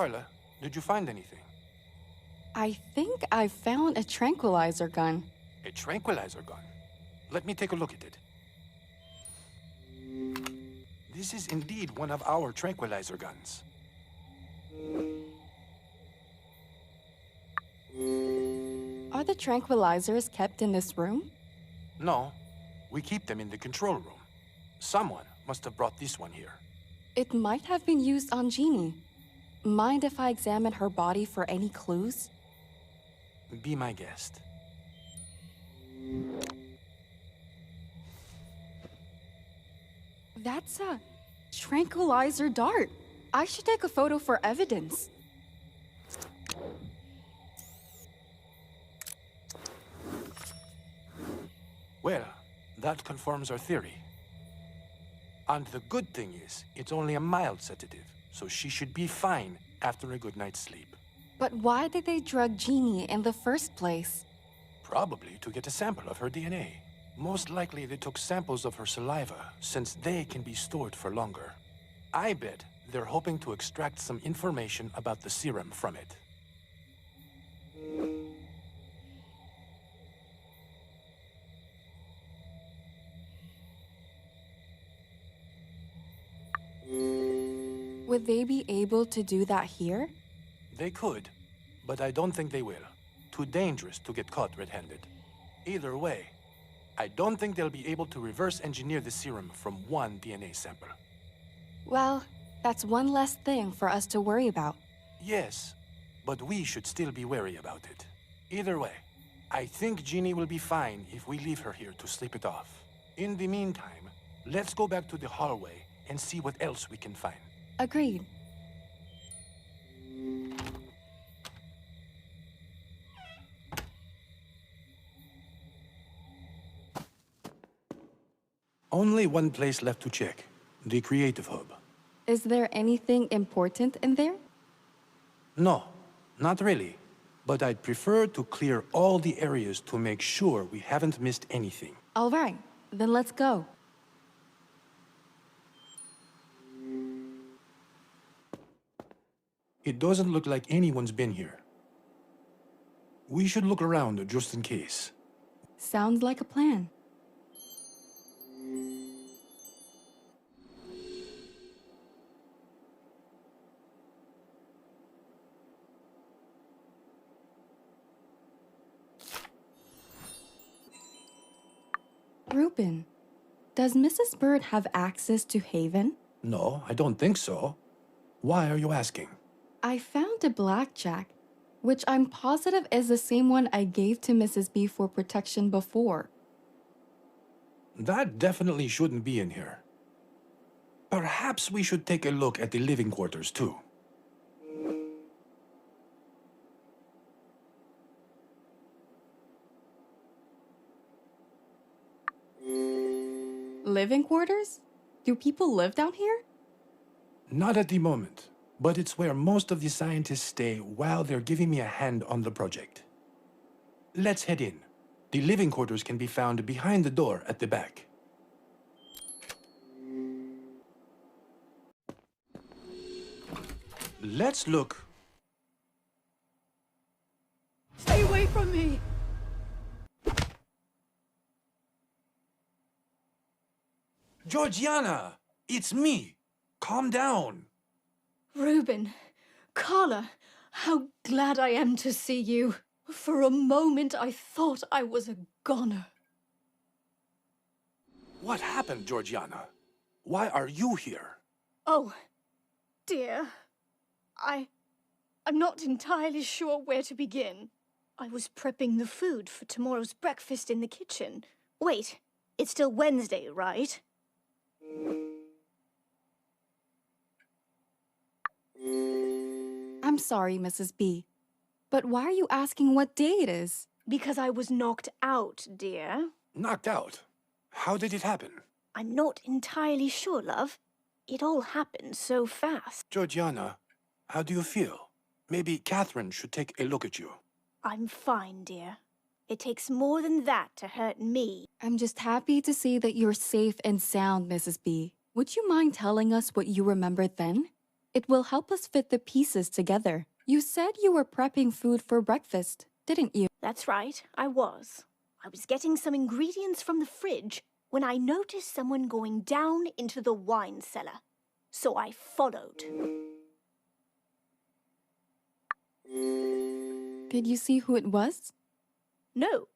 Carla, did you find anything? I think I found a tranquilizer gun. A tranquilizer gun. Let me take a look at it. This is indeed one of our tranquilizer guns. Are the tranquilizers kept in this room? No, we keep them in the control room. Someone must have brought this one here. It might have been used on Jeannie. Mind if I examine her body for any clues? Be my guest. That's a tranquilizer dart. I should take a photo for evidence. Well, that confirms our theory. And the good thing is, it's only a mild sedative, so she should be fine after a good night's sleep. But why did they drug Jeannie in the first place? Probably to get a sample of her DNA. Most likely they took samples of her saliva, since they can be stored for longer. I bet they're hoping to extract some information about the serum from it. Would they be able to do that here? They could, but I don't think they will. Too dangerous to get caught red-handed. Either way, I don't think they'll be able to reverse engineer the serum from one DNA sample. Well, that's one less thing for us to worry about. Yes, but we should still be wary about it. Either way, I think Jeannie will be fine if we leave her here to sleep it off. In the meantime, let's go back to the hallway and see what else we can find. Agreed. Only one place left to check. The Creative Hub. Is there anything important in there? No, not really. But I'd prefer to clear all the areas to make sure we haven't missed anything. All right, then let's go. It doesn't look like anyone's been here. We should look around just in case. Sounds like a plan. Reuben, does Mrs. Bird have access to Haven? No, I don't think so. Why are you asking? I found a blackjack, which I'm positive is the same one I gave to Mrs. B for protection before. That definitely shouldn't be in here. Perhaps we should take a look at the living quarters, too. Living quarters? Do people live down here? Not at the moment, but it's where most of the scientists stay while they're giving me a hand on the project. Let's head in. The living quarters can be found behind the door at the back. Let's look. Stay away from me! Georgiana! It's me! Calm down! Reuben, Carla, how glad I am to see you. For a moment I thought I was a goner. What happened, Georgiana? Why are you here? Oh, dear. I'm not entirely sure where to begin. I was prepping the food for tomorrow's breakfast in the kitchen. Wait, it's still Wednesday, right? I'm sorry, Mrs. B. But why are you asking what day it is? Because I was knocked out, dear. Knocked out? How did it happen? I'm not entirely sure, love. It all happened so fast. Georgiana, how do you feel? Maybe Catherine should take a look at you. I'm fine, dear. It takes more than that to hurt me. I'm just happy to see that you're safe and sound, Mrs. B. Would you mind telling us what you remembered then? It will help us fit the pieces together. You said you were prepping food for breakfast, didn't you? That's right, I was. I was getting some ingredients from the fridge when I noticed someone going down into the wine cellar. So I followed. Did you see who it was? No,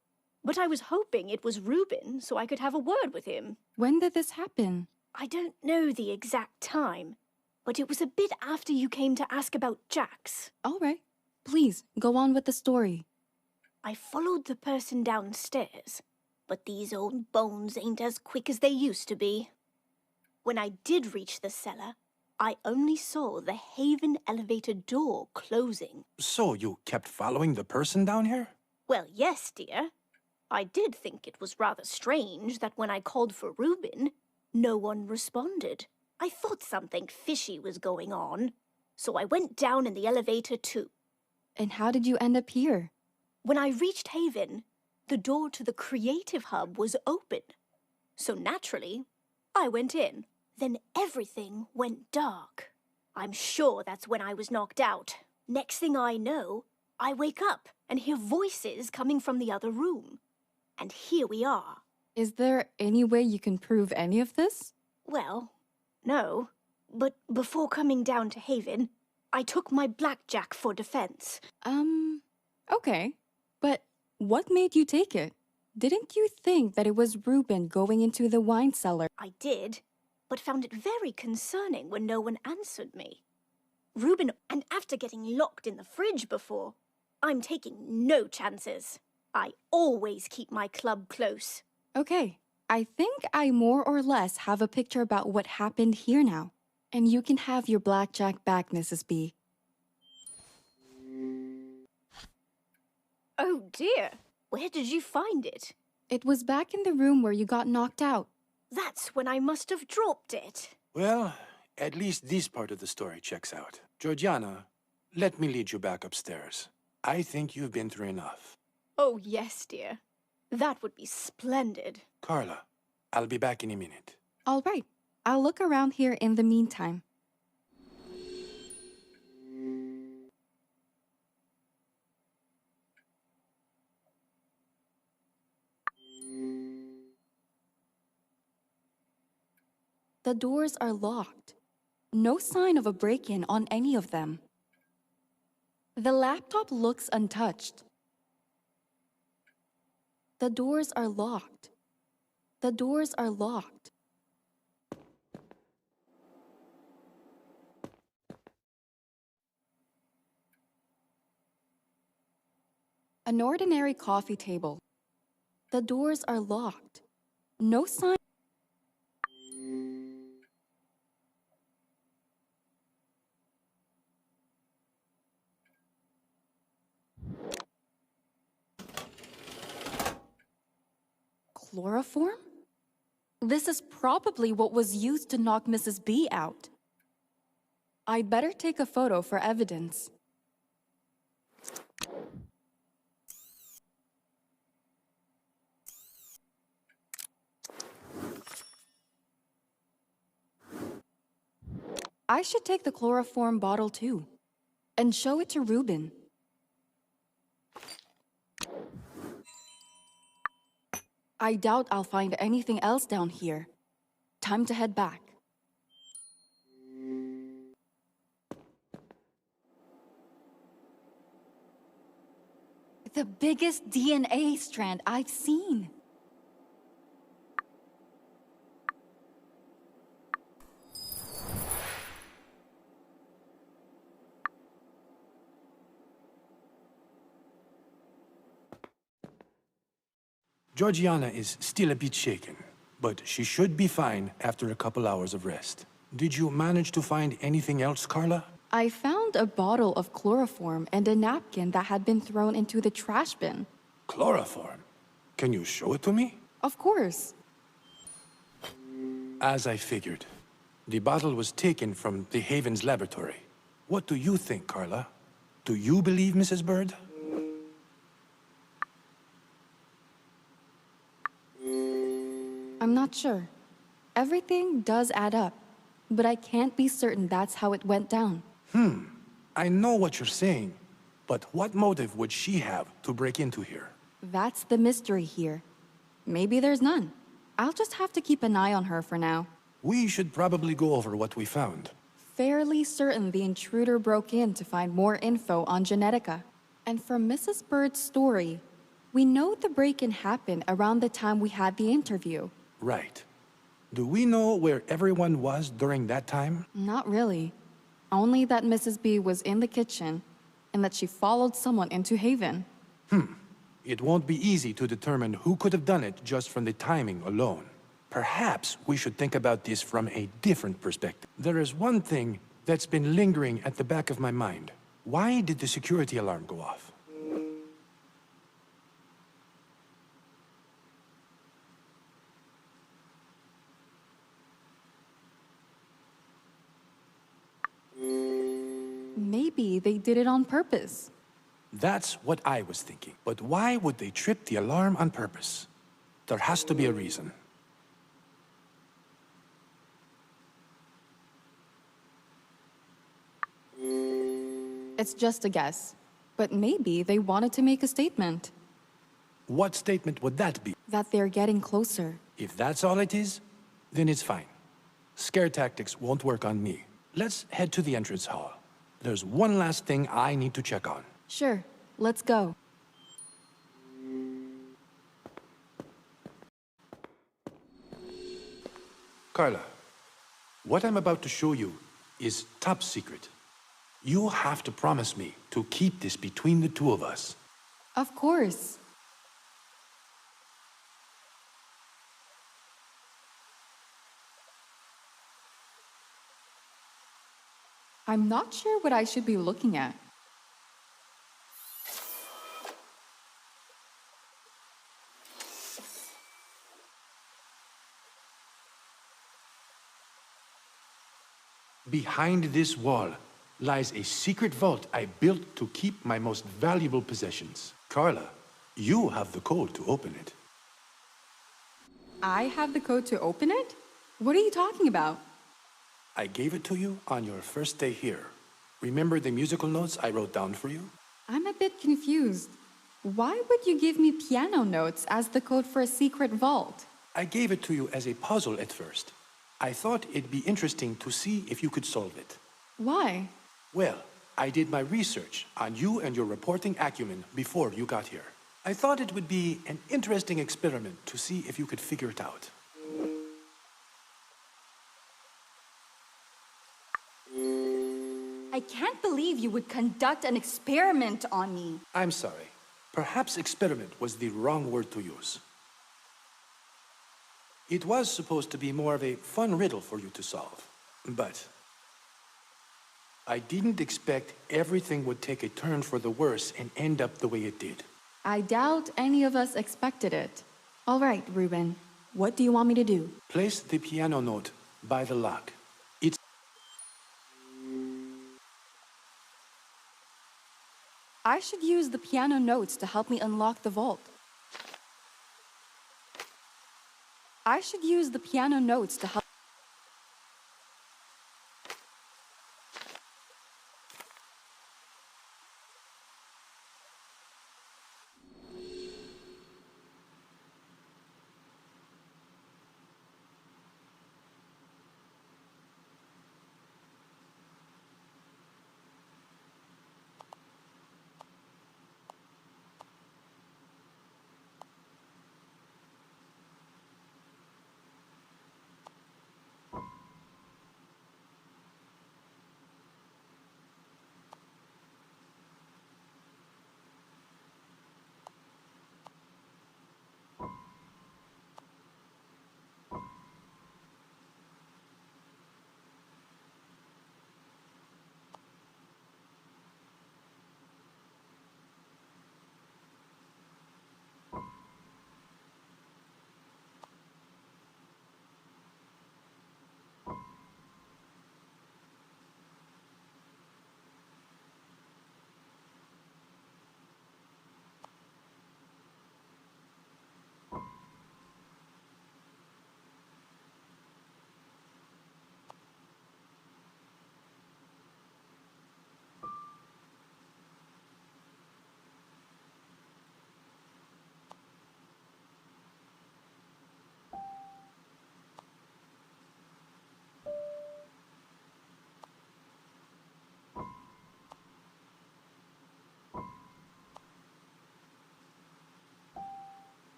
but I was hoping it was Reuben so I could have a word with him. When did this happen? I don't know the exact time, but it was a bit after you came to ask about Jax. All right. Please, go on with the story. I followed the person downstairs, but these old bones ain't as quick as they used to be. When I did reach the cellar, I only saw the Haven elevator door closing. So you kept following the person down here? Well, yes, dear. I did think it was rather strange that when I called for Reuben, no one responded. I thought something fishy was going on, so I went down in the elevator too. And how did you end up here? When I reached Haven, the door to the creative hub was open. So naturally, I went in. Then everything went dark. I'm sure that's when I was knocked out. Next thing I know, I wake up and hear voices coming from the other room. And here we are. Is there any way you can prove any of this? Well, no. But before coming down to Haven, I took my blackjack for defense. Okay. But what made you take it? Didn't you think that it was Reuben going into the wine cellar? I did, but found it very concerning when no one answered me. Reuben, and after getting locked in the fridge before, I'm taking no chances. I always keep my club close. Okay. I think I more or less have a picture about what happened here now. And you can have your blackjack back, Mrs. B. Oh dear, where did you find it? It was back in the room where you got knocked out. That's when I must have dropped it. Well, at least this part of the story checks out. Georgiana, let me lead you back upstairs. I think you've been through enough. Oh yes, dear. That would be splendid. Carla, I'll be back in a minute. All right. I'll look around here in the meantime. The doors are locked. No sign of a break-in on any of them. The laptop looks untouched. The doors are locked. The doors are locked. An ordinary coffee table. The doors are locked. No sign. Chloroform? This is probably what was used to knock Mrs. B out. I'd better take a photo for evidence. I should take the chloroform bottle too, and show it to Reuben. I doubt I'll find anything else down here. Time to head back. The biggest DNA strand I've seen. Georgiana is still a bit shaken, but she should be fine after a couple hours of rest. Did you manage to find anything else, Carla? I found a bottle of chloroform and a napkin that had been thrown into the trash bin. Chloroform? Can you show it to me? Of course. As I figured. The bottle was taken from the Haven's laboratory. What do you think, Carla? Do you believe Mrs. Bird? I'm not sure. Everything does add up. but I can't be certain that's how it went down. I know what you're saying, but what motive would she have to break into here? That's the mystery here. Maybe there's none. I'll just have to keep an eye on her for now. We should probably go over what we found. Fairly certain the intruder broke in to find more info on Genetica. And from Mrs. Bird's story, we know the break-in happened around the time we had the interview. Right. Do we know where everyone was during that time? Not really. Only that Mrs. B was in the kitchen and that she followed someone into Haven. It won't be easy to determine who could have done it just from the timing alone. Perhaps we should think about this from a different perspective. There is one thing that's been lingering at the back of my mind. Why did the security alarm go off? Maybe they did it on purpose. That's what I was thinking. But why would they trip the alarm on purpose? There has to be a reason. It's just a guess. But maybe they wanted to make a statement What statement would that be? that they're getting closer. If that's all it is, then it's fine. Scare tactics won't work on me. Let's head to the entrance hall. There's one last thing I need to check on. Sure, let's go. Carla, what I'm about to show you is top secret. You have to promise me to keep this between the two of us. Of course. I'm not sure what I should be looking at. Behind this wall lies a secret vault I built to keep my most valuable possessions. Carla, you have the code to open it. I have the code to open it? What are you talking about? I gave it to you on your first day here. Remember the musical notes I wrote down for you? I'm a bit confused. Why would you give me piano notes as the code for a secret vault? I gave it to you as a puzzle at first. I thought it'd be interesting to see if you could solve it. Why? Well, I did my research on you and your reporting acumen before you got here. I thought it would be an interesting experiment to see if you could figure it out. I can't believe you would conduct an experiment on me. I'm sorry. Perhaps experiment was the wrong word to use. It was supposed to be more of a fun riddle for you to solve. But I didn't expect everything would take a turn for the worse and end up the way it did. I doubt any of us expected it. All right, Ruben. What do you want me to do? Place the piano note by the lock. It's... I should use the piano notes to help me unlock the vault. I should use the piano notes to help.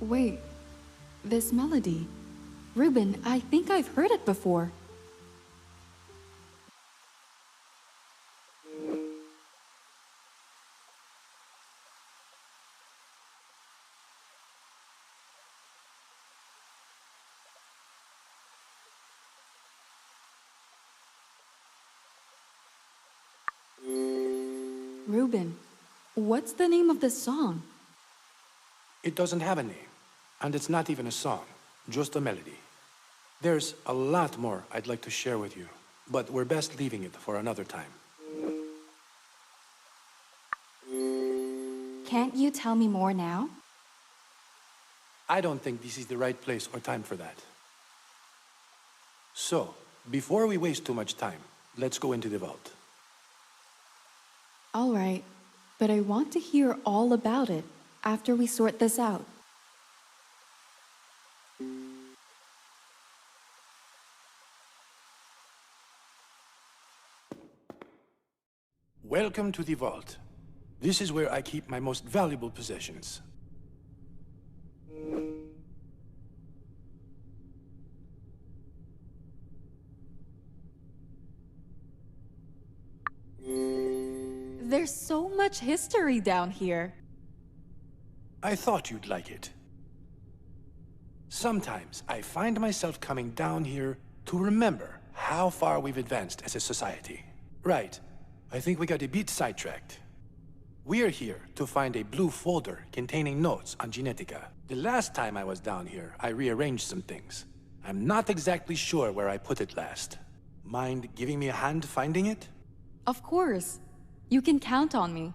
Wait, this melody. Ruben, I think I've heard it before. Ruben, what's the name of this song? It doesn't have a name, and it's not even a song, just a melody. There's a lot more I'd like to share with you, but we're best leaving it for another time. Can't you tell me more now? I don't think this is the right place or time for that. So, before we waste too much time, let's go into the vault. All right, but I want to hear all about it after we sort this out. Welcome to the vault. This is where I keep my most valuable possessions. There's so much history down here. I thought you'd like it. Sometimes I find myself coming down here to remember how far we've advanced as a society. Right. I think we got a bit sidetracked. We're here to find a blue folder containing notes on Genetica. The last time I was down here, I rearranged some things. I'm not exactly sure where I put it last. Mind giving me a hand finding it? Of course. You can count on me.